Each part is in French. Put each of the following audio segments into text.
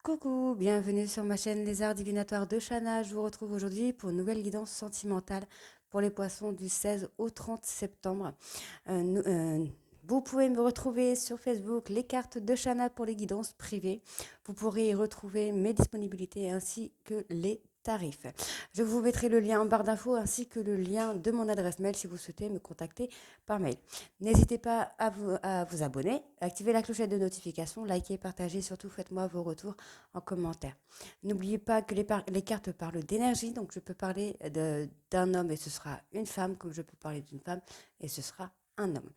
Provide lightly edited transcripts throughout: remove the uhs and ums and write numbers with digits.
Coucou, bienvenue sur ma chaîne Les Arts Divinatoires de Shana. Je vous retrouve aujourd'hui pour une nouvelle guidance sentimentale pour les poissons du 16 au 30 septembre. Vous pouvez me retrouver sur Facebook, les cartes de Shana pour les guidances privées. Vous pourrez y retrouver mes disponibilités ainsi que les tarifs. Je vous mettrai le lien en barre d'infos ainsi que le lien de mon adresse mail si vous souhaitez me contacter par mail. N'hésitez pas à vous abonner, activer la clochette de notification, liker, partager, surtout faites-moi vos retours en commentaire. N'oubliez pas que les cartes parlent d'énergie, donc je peux parler d'un homme et ce sera une femme, comme je peux parler d'une femme et ce sera un homme.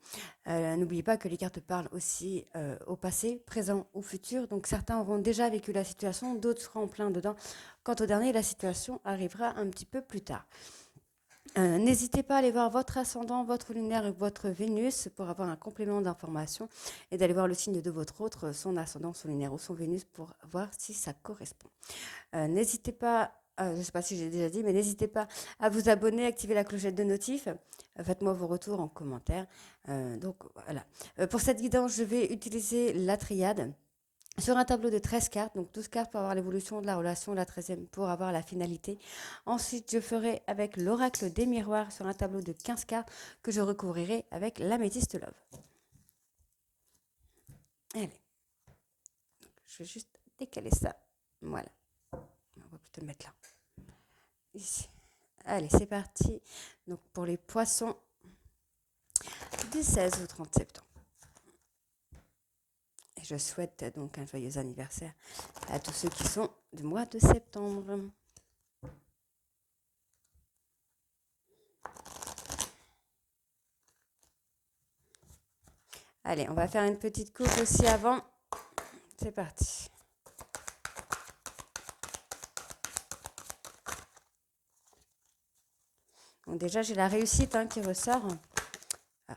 N'oubliez pas que les cartes parlent aussi au passé, présent ou futur, donc certains auront déjà vécu la situation, d'autres seront en plein dedans. Quant au dernier, la situation arrivera un petit peu plus tard. N'hésitez pas à aller voir votre ascendant, votre lunaire et votre Vénus pour avoir un complément d'information et d'aller voir le signe de votre autre, son ascendant, son lunaire ou son Vénus pour voir si ça correspond. N'hésitez pas, je ne sais pas si j'ai déjà dit, mais n'hésitez pas à vous abonner, activer la clochette de notif. Faites-moi vos retours en commentaire. Donc voilà. Pour cette guidance, je vais utiliser la triade. Sur un tableau de 13 cartes, donc 12 cartes pour avoir l'évolution de la relation, la 13e pour avoir la finalité. Ensuite, je ferai avec l'oracle des miroirs sur un tableau de 15 cartes que je recouvrirai avec l'améthyste love. Allez, je vais juste décaler ça. Voilà, on va plutôt le mettre là. Ici. Allez, c'est parti. Donc pour les poissons du 16 au 30 septembre. Et je souhaite donc un joyeux anniversaire à tous ceux qui sont du mois de septembre. Allez, on va faire une petite coupe aussi avant. C'est parti. Donc déjà, j'ai la réussite qui ressort. Ah.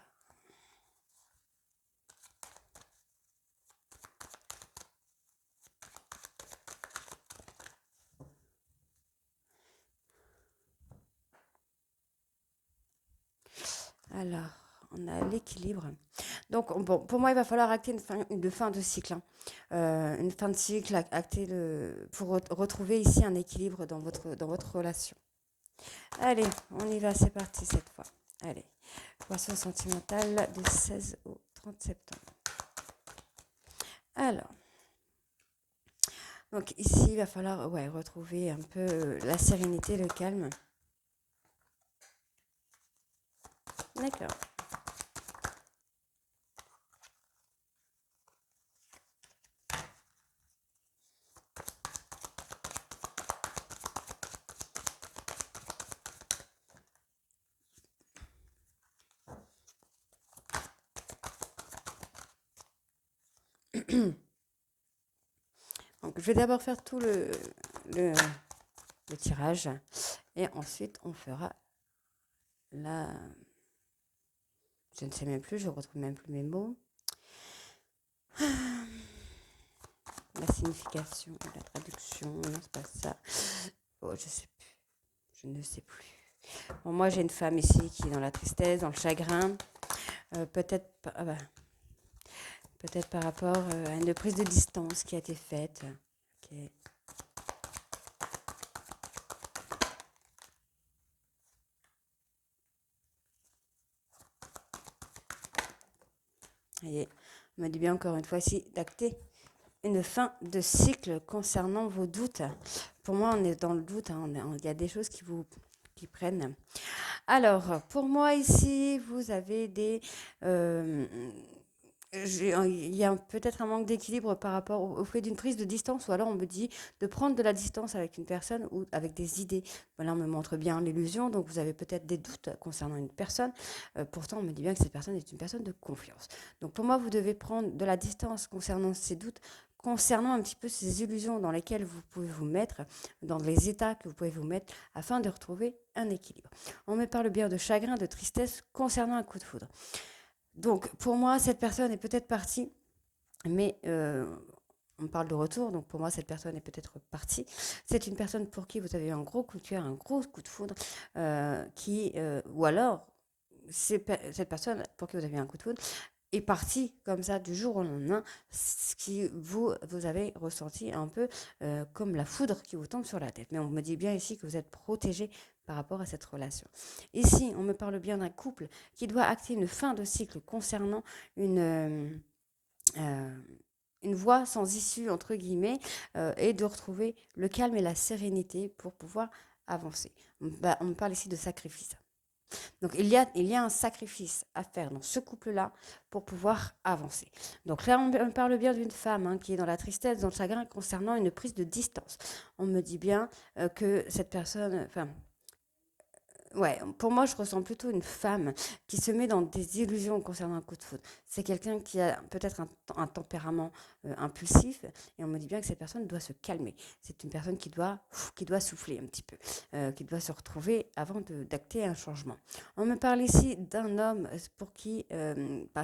Alors, on a l'équilibre. Donc, bon, pour moi, il va falloir acter une fin de cycle. Une fin de cycle, acter pour retrouver ici un équilibre dans votre relation. Allez, on y va, c'est parti cette fois. Allez, poisson sentimental du 16 au 30 septembre. Alors, donc ici, il va falloir retrouver un peu la sérénité, le calme. D'accord. Donc, je vais d'abord faire tout le tirage et ensuite on fera la... Je ne sais même plus, je ne retrouve même plus mes mots. La signification, la traduction, non, c'est pas ça. Oh, je sais plus. Je ne sais plus. Bon, moi, j'ai une femme ici qui est dans la tristesse, dans le chagrin. Peut-être peut-être par rapport à une prise de distance qui a été faite. Ok. Et on m'a dit bien encore une fois ici d'acter une fin de cycle concernant vos doutes. Pour moi, on est dans le doute. Il y a des choses qui prennent. Alors, pour moi ici, vous avez il y a peut-être un manque d'équilibre par rapport au fait d'une prise de distance, ou alors on me dit de prendre de la distance avec une personne ou avec des idées. Voilà, on me montre bien l'illusion, donc vous avez peut-être des doutes concernant une personne. Pourtant, on me dit bien que cette personne est une personne de confiance. Donc pour moi, vous devez prendre de la distance concernant ces doutes, concernant un petit peu ces illusions dans lesquelles vous pouvez vous mettre, dans les états que vous pouvez vous mettre, afin de retrouver un équilibre. On me parle bien de chagrin, de tristesse concernant un coup de foudre. Donc, pour moi, cette personne est peut-être partie, mais on parle de retour, donc pour moi, cette personne est peut-être partie. C'est une personne pour qui vous avez eu un gros coup de cœur, un gros coup de foudre, ou alors, cette personne pour qui vous avez eu un coup de foudre est parti comme ça du jour au lendemain, ce qui vous avez ressenti un peu comme la foudre qui vous tombe sur la tête. Mais on me dit bien ici que vous êtes protégé par rapport à cette relation. Ici, on me parle bien d'un couple qui doit acter une fin de cycle concernant euh, une voie sans issue, entre guillemets, et de retrouver le calme et la sérénité pour pouvoir avancer. On me parle ici de sacrifice. Donc, il y a un sacrifice à faire dans ce couple-là pour pouvoir avancer. Donc là, on parle bien d'une femme qui est dans la tristesse, dans le chagrin concernant une prise de distance. On me dit bien que cette personne, enfin, ouais, pour moi, je ressens plutôt une femme qui se met dans des illusions concernant un coup de foudre. C'est quelqu'un qui a peut-être un tempérament impulsif et on me dit bien que cette personne doit se calmer. C'est une personne qui doit souffler un petit peu, qui doit se retrouver avant d'acter un changement. On me parle ici d'un homme pour qui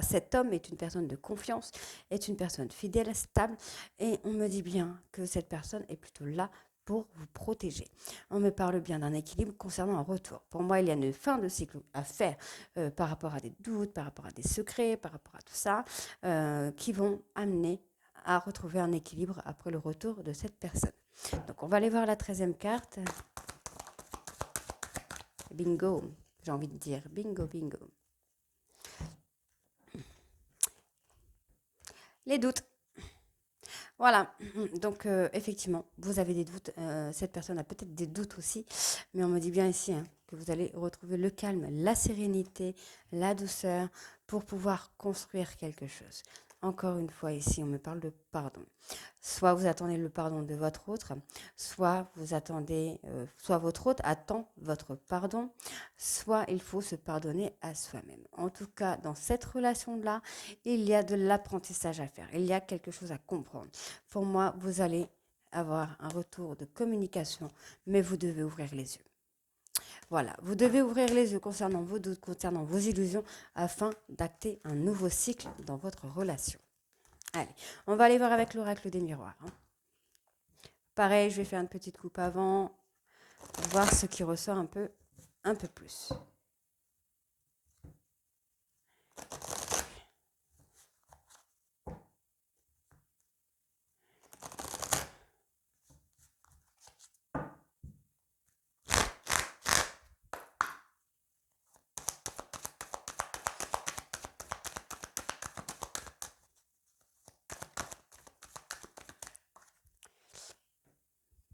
cet homme est une personne de confiance, est une personne fidèle, stable et on me dit bien que cette personne est plutôt là pour vous protéger. On me parle bien d'un équilibre concernant un retour. Pour moi, il y a une fin de cycle à faire par rapport à des doutes, par rapport à des secrets, par rapport à tout ça, qui vont amener à retrouver un équilibre après le retour de cette personne. Donc, on va aller voir la 13e carte. Bingo, j'ai envie de dire. Bingo, bingo. Les doutes. Voilà, donc effectivement, vous avez des doutes, cette personne a peut-être des doutes aussi, mais on me dit bien ici que vous allez retrouver le calme, la sérénité, la douceur pour pouvoir construire quelque chose. Encore une fois, ici, on me parle de pardon. Soit vous attendez le pardon de votre autre, soit vous attendez, soit votre autre attend votre pardon, soit il faut se pardonner à soi-même. En tout cas, dans cette relation-là, il y a de l'apprentissage à faire. Il y a quelque chose à comprendre. Pour moi, vous allez avoir un retour de communication, mais vous devez ouvrir les yeux. Voilà, vous devez ouvrir les yeux concernant vos doutes, concernant vos illusions, afin d'acter un nouveau cycle dans votre relation. Allez, on va aller voir avec l'oracle des miroirs. Pareil, je vais faire une petite coupe avant pour voir ce qui ressort un peu plus.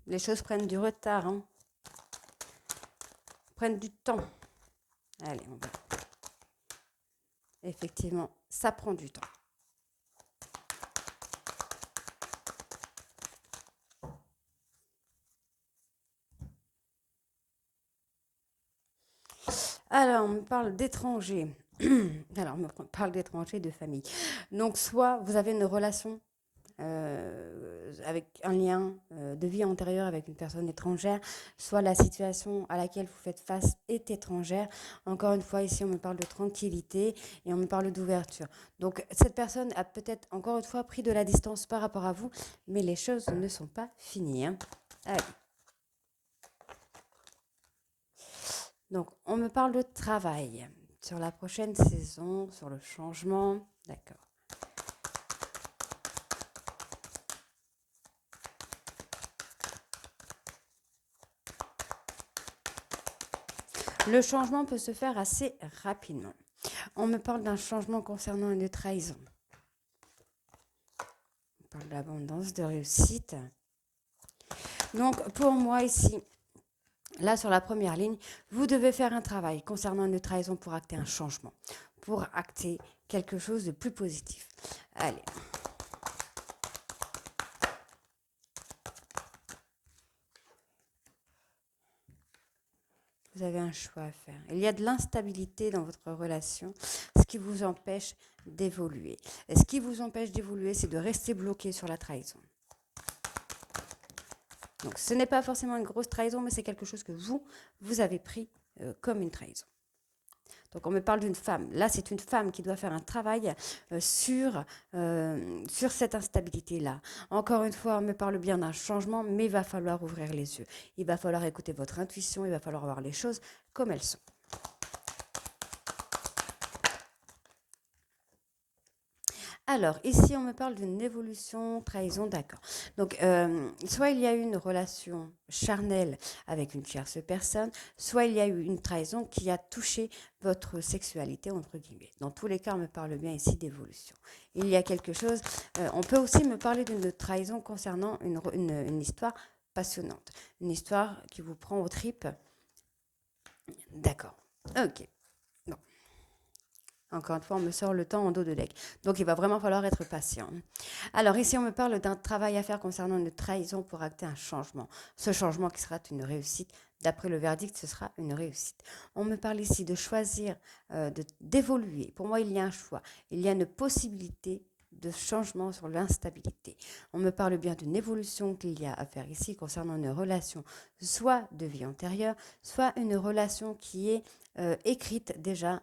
Les choses prennent du retard, prennent du temps. Allez, on va. Effectivement, ça prend du temps. Alors, on me parle d'étrangers. Alors, on me parle d'étrangers, de famille. Donc, soit vous avez une relation avec un lien de vie antérieure avec une personne étrangère, soit la situation à laquelle vous faites face est étrangère. Encore une fois, ici, on me parle de tranquillité et on me parle d'ouverture. Donc, cette personne a peut-être, encore une fois, pris de la distance par rapport à vous, mais les choses ne sont pas finies. Allez. Donc, on me parle de travail sur la prochaine saison, sur le changement. D'accord. Le changement peut se faire assez rapidement. On me parle d'un changement concernant une trahison. On parle d'abondance, de réussite. Donc, pour moi ici, là sur la première ligne, vous devez faire un travail concernant une trahison pour acter un changement, pour acter quelque chose de plus positif. Allez. Vous avez un choix à faire. Il y a de l'instabilité dans votre relation, ce qui vous empêche d'évoluer. Et ce qui vous empêche d'évoluer, c'est de rester bloqué sur la trahison. Donc ce n'est pas forcément une grosse trahison, mais c'est quelque chose que vous avez pris comme une trahison. Donc on me parle d'une femme. Là, c'est une femme qui doit faire un travail sur cette instabilité-là. Encore une fois, on me parle bien d'un changement, mais il va falloir ouvrir les yeux. Il va falloir écouter votre intuition, il va falloir voir les choses comme elles sont. Alors, ici, on me parle d'une évolution, trahison, d'accord. Donc, soit il y a eu une relation charnelle avec une tierce personne, soit il y a eu une trahison qui a touché votre sexualité, entre guillemets. Dans tous les cas, on me parle bien ici d'évolution. Il y a quelque chose, on peut aussi me parler d'une trahison concernant une histoire passionnante, une histoire qui vous prend aux tripes. D'accord. Ok. Bon. Encore une fois, on me sort le temps en dos de deck. Donc, il va vraiment falloir être patient. Alors, ici, on me parle d'un travail à faire concernant une trahison pour acter un changement. Ce changement qui sera une réussite. D'après le verdict, ce sera une réussite. On me parle ici de choisir, d'évoluer. Pour moi, il y a un choix. Il y a une possibilité de changement sur l'instabilité. On me parle bien d'une évolution qu'il y a à faire ici concernant une relation, soit de vie antérieure, soit une relation écrite déjà,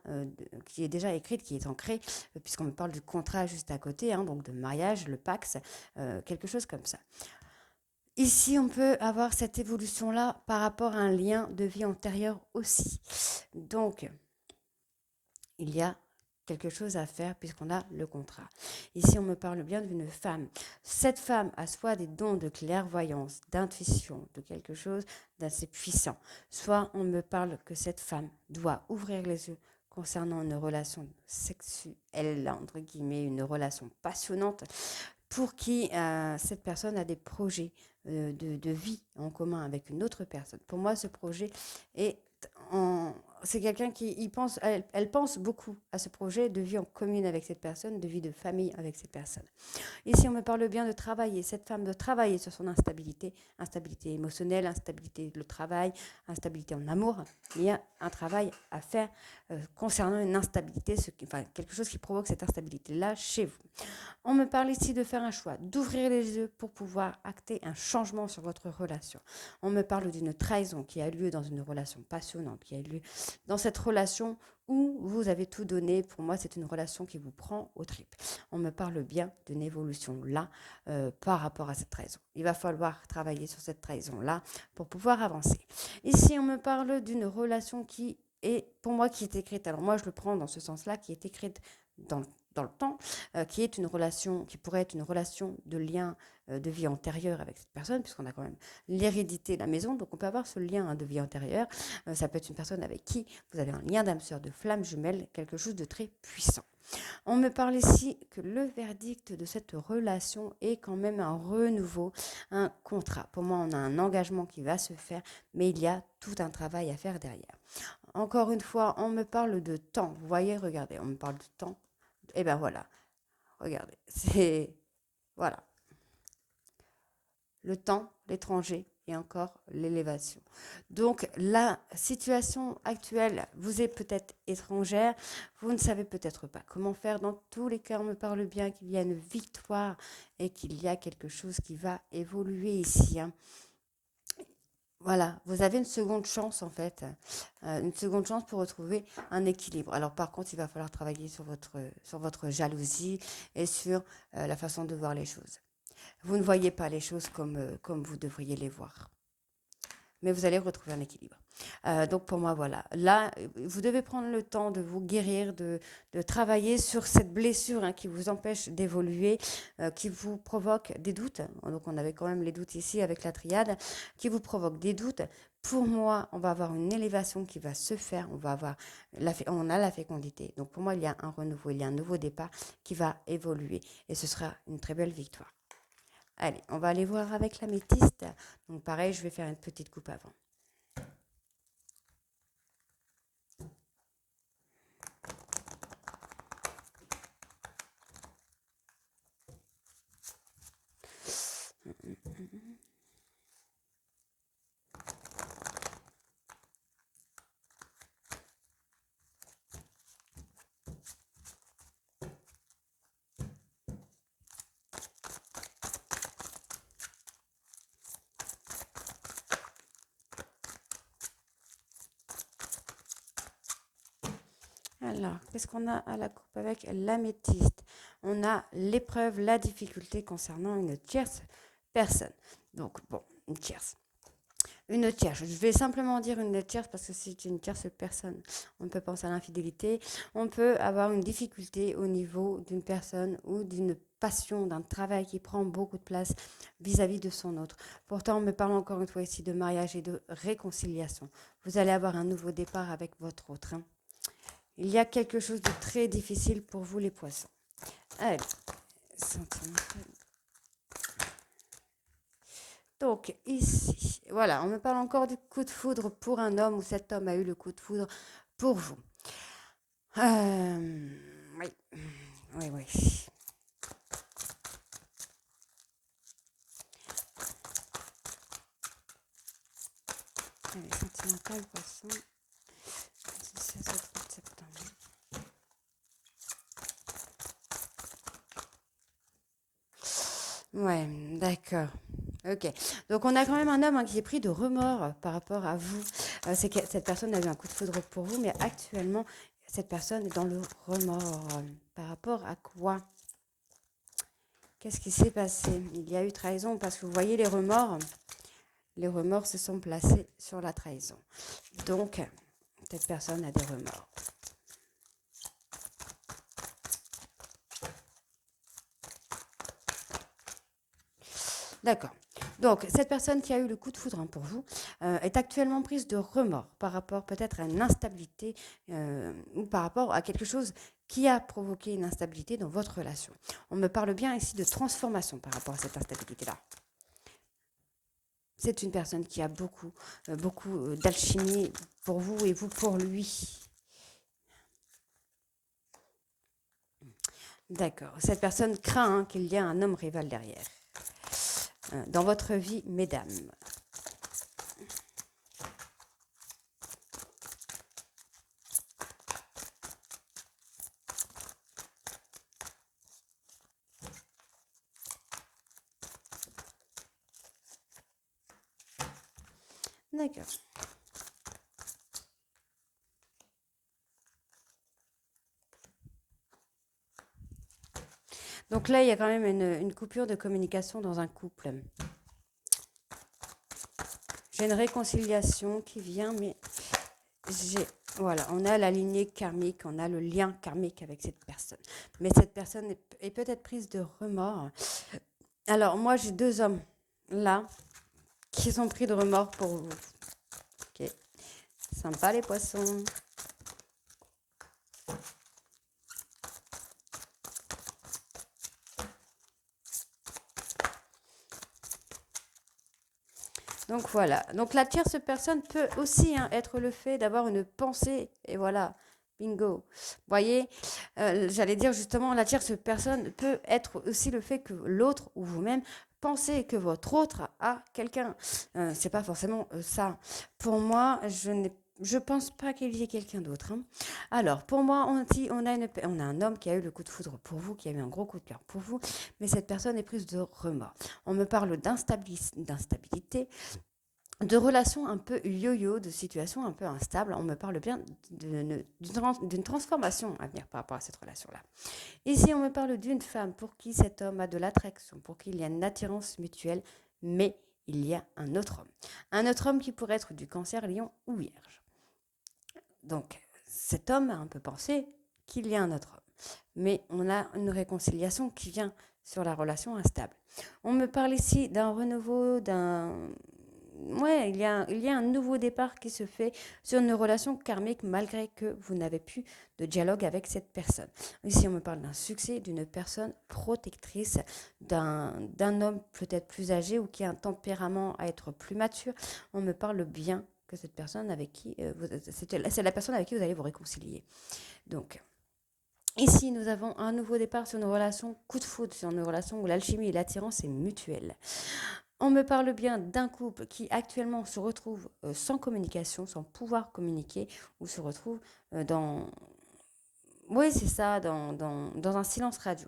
qui est déjà écrite, qui est ancrée, puisqu'on me parle du contrat juste à côté, hein, donc de mariage, le Pax, quelque chose comme ça. Ici, on peut avoir cette évolution-là par rapport à un lien de vie antérieur aussi. Donc, il y a quelque chose à faire puisqu'on a le contrat. Ici, on me parle bien d'une femme. Cette femme a soit des dons de clairvoyance, d'intuition, de quelque chose d'assez puissant, soit on me parle que cette femme doit ouvrir les yeux concernant une relation sexuelle, entre guillemets, une relation passionnante, pour qui cette personne a des projets de vie en commun avec une autre personne. Pour moi, ce projet est en... C'est quelqu'un qui y pense, elle pense beaucoup à ce projet de vie en commune avec cette personne, de vie de famille avec cette personne. Ici, on me parle bien de travailler, cette femme de travailler sur son instabilité, instabilité émotionnelle, instabilité de travail, instabilité en amour. Il y a un travail à faire concernant une instabilité, quelque chose qui provoque cette instabilité-là chez vous. On me parle ici de faire un choix, d'ouvrir les yeux pour pouvoir acter un changement sur votre relation. On me parle d'une trahison qui a lieu dans une relation passionnante, qui a lieu dans cette relation où vous avez tout donné. Pour moi, c'est une relation qui vous prend aux tripes. On me parle bien d'une évolution là par rapport à cette trahison. Il va falloir travailler sur cette trahison-là pour pouvoir avancer. Ici, on me parle d'une relation qui est, pour moi, qui est écrite. Alors moi, je le prends dans ce sens-là, qui est écrite dans le temps, qui est une relation, qui pourrait être une relation de lien de vie antérieure avec cette personne, puisqu'on a quand même l'hérédité de la maison, donc on peut avoir ce lien de vie antérieure. Ça peut être une personne avec qui vous avez un lien d'âme sœur, de flamme jumelle, quelque chose de très puissant. On me parle ici que le verdict de cette relation est quand même un renouveau, un contrat. Pour moi, on a un engagement qui va se faire, mais il y a tout un travail à faire derrière. Encore une fois, on me parle de temps. Vous voyez, regardez, on me parle de temps. Et ben voilà, regardez, c'est... Voilà, le temps, l'étranger et encore l'élévation. Donc la situation actuelle vous est peut-être étrangère, vous ne savez peut-être pas comment faire. Dans tous les cas, on me parle bien qu'il y a une victoire et qu'il y a quelque chose qui va évoluer ici, hein. Voilà, vous avez une seconde chance en fait, une seconde chance pour retrouver un équilibre. Alors par contre, il va falloir travailler sur votre jalousie et sur la façon de voir les choses. Vous ne voyez pas les choses comme vous devriez les voir, mais vous allez retrouver un équilibre. Donc pour moi, voilà. Là, vous devez prendre le temps de vous guérir, de travailler sur cette blessure hein, qui vous empêche d'évoluer, qui vous provoque des doutes. Donc on avait quand même les doutes ici avec la triade, qui vous provoque des doutes. Pour moi, on va avoir une élévation qui va se faire. On a la fécondité. Donc pour moi, il y a un renouveau, il y a un nouveau départ qui va évoluer. Et ce sera une très belle victoire. Allez, on va aller voir avec l'améthyste. Donc pareil, je vais faire une petite coupe avant. Alors, qu'est-ce qu'on a à la coupe avec l'améthyste? On a l'épreuve, la difficulté concernant une tierce personne. Donc, bon, une tierce. Une tierce. Je vais simplement dire une tierce parce que c'est une tierce personne. On peut penser à l'infidélité. On peut avoir une difficulté au niveau d'une personne ou d'une passion, d'un travail qui prend beaucoup de place vis-à-vis de son autre. Pourtant, on me parle encore une fois ici de mariage et de réconciliation. Vous allez avoir un nouveau départ avec votre autre, hein. Il y a quelque chose de très difficile pour vous, les poissons. Allez, sentimental. Donc ici, voilà, on me parle encore du coup de foudre pour un homme ou cet homme a eu le coup de foudre pour vous. Oui, oui, oui. Allez, sentimental, poisson. 16 au 30 septembre. Ouais, d'accord. Ok. Donc on a quand même un homme, hein, qui est pris de remords par rapport à vous. C'est que cette personne a eu un coup de foudre pour vous, mais actuellement, cette personne est dans le remords. Par rapport à quoi? Qu'est-ce qui s'est passé? Il y a eu trahison parce que vous voyez les remords. Les remords se sont placés sur la trahison. Donc, cette personne a des remords. D'accord. Donc, cette personne qui a eu le coup de foudre, hein, pour vous, est actuellement prise de remords par rapport peut-être à une instabilité, ou par rapport à quelque chose qui a provoqué une instabilité dans votre relation. On me parle bien ici de transformation par rapport à cette instabilité-là. C'est une personne qui a beaucoup d'alchimie pour vous et vous pour lui. D'accord. Cette personne craint, hein, qu'il y ait un homme rival derrière. Dans votre vie, mesdames. D'accord. Donc là, il y a quand même une coupure de communication dans un couple. J'ai une réconciliation qui vient, mais voilà, on a la lignée karmique, on a le lien karmique avec cette personne. Mais cette personne est peut-être prise de remords. Alors, moi, j'ai deux hommes là qui sont pris de remords pour vous. Ok, sympa les poissons. Donc voilà. Donc la tierce personne peut aussi, hein, être le fait d'avoir une pensée. Et voilà, bingo. Vous voyez, j'allais dire justement, la tierce personne peut être aussi le fait que l'autre ou vous-même pensez que votre autre a quelqu'un. C'est pas forcément ça. Pour moi, je pense pas qu'il y ait quelqu'un d'autre, hein. Alors, pour moi, on a un homme qui a eu le coup de foudre pour vous, qui a eu un gros coup de cœur pour vous, mais cette personne est prise de remords. On me parle d'instabilité, de relations un peu yo-yo, de situations un peu instables. On me parle bien d'une transformation à venir par rapport à cette relation-là. Ici, on me parle d'une femme pour qui cet homme a de l'attraction, pour qui il y a une attirance mutuelle, mais il y a un autre homme. Un autre homme qui pourrait être du cancer, lion ou vierge. Donc, cet homme a un peu pensé qu'il y a un autre homme. Mais on a une réconciliation qui vient sur la relation instable. On me parle ici d'un renouveau, Ouais, il y a un nouveau départ qui se fait sur une relation karmique malgré que vous n'avez plus de dialogue avec cette personne. Ici, on me parle d'un succès, d'une personne protectrice, d'un homme peut-être plus âgé ou qui a un tempérament à être plus mature. On me parle bien que cette personne avec qui c'est la personne avec qui vous allez vous réconcilier. Donc, ici, nous avons un nouveau départ sur une relation coup de foudre, sur une relation où l'alchimie et l'attirance est mutuelle. On me parle bien d'un couple qui actuellement se retrouve sans communication, sans pouvoir communiquer, ou se retrouve dans... Oui, c'est ça, dans un silence radio.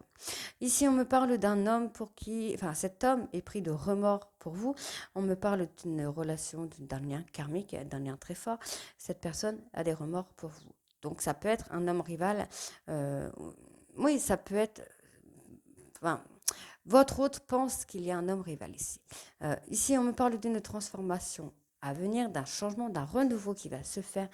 Ici, on me parle d'un homme pour qui... Enfin, cet homme est pris de remords pour vous. On me parle d'une relation, d'un lien karmique, d'un lien très fort. Cette personne a des remords pour vous. Donc, ça peut être un homme rival. euh, oui, ça peut être... Enfin, votre hôte pense qu'il y a un homme rival ici. Ici, on me parle d'une transformation à venir, d'un changement, d'un renouveau qui va se faire.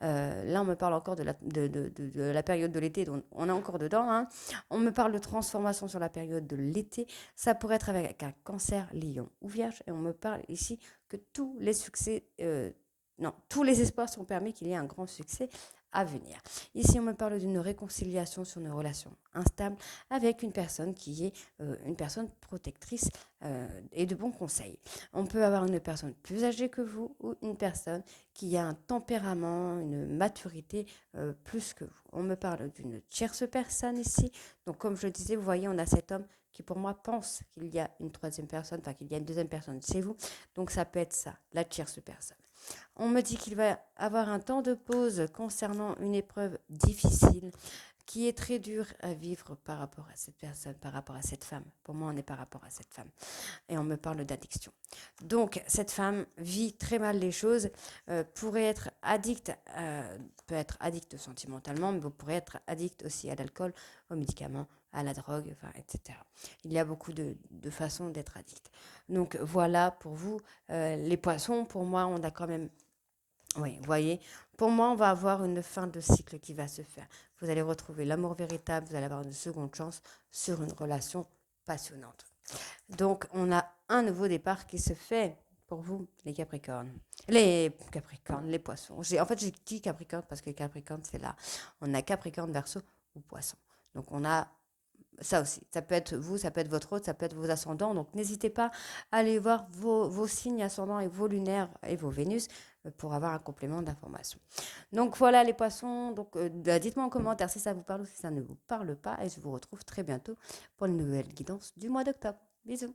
Là, on me parle encore de la période de l'été, donc on est encore dedans. Hein. On me parle de transformation sur la période de l'été. Ça pourrait être avec un cancer, lion ou vierge. Et on me parle ici que tous les succès, non, tous les espoirs sont permis qu'il y ait un grand succès à venir. Ici, on me parle d'une réconciliation sur une relation instable avec une personne qui est une personne protectrice et de bons conseils. On peut avoir une personne plus âgée que vous ou une personne qui a un tempérament, une maturité plus que vous. On me parle d'une tierce personne ici. Donc, comme je disais, vous voyez, on a cet homme qui, pour moi, pense qu'il y a une troisième personne, enfin qu'il y a une deuxième personne chez vous. Donc, ça peut être ça, la tierce personne. On me dit qu'il va avoir un temps de pause concernant une épreuve difficile qui est très dure à vivre par rapport à cette personne, par rapport à cette femme. Pour moi, on est par rapport à cette femme. Et on me parle d'addiction. Donc, cette femme vit très mal les choses, pourrait être addicte, peut être addicte sentimentalement, mais vous pourrez être addict aussi à l'alcool, aux médicaments, à la drogue, enfin, etc. Il y a beaucoup de façons d'être addict. Donc, voilà pour vous. Les poissons, pour moi, on a quand même... Oui, vous voyez, pour moi, on va avoir une fin de cycle qui va se faire. Vous allez retrouver l'amour véritable, vous allez avoir une seconde chance sur une relation passionnante. Donc, on a un nouveau départ qui se fait pour vous, les Capricornes. Les Capricornes, les Poissons. En fait, j'ai dit Capricorne parce que Capricorne, c'est là. On a Capricorne, Verseau ou Poisson. Donc, on a ça aussi. Ça peut être vous, ça peut être votre autre, ça peut être vos ascendants. Donc, n'hésitez pas à aller voir vos signes ascendants et vos lunaires et vos Vénus pour avoir un complément d'information. Donc, voilà les Poissons. Donc, dites-moi en commentaire si ça vous parle ou si ça ne vous parle pas. Et je vous retrouve très bientôt pour une nouvelle guidance du mois d'octobre. Bisous.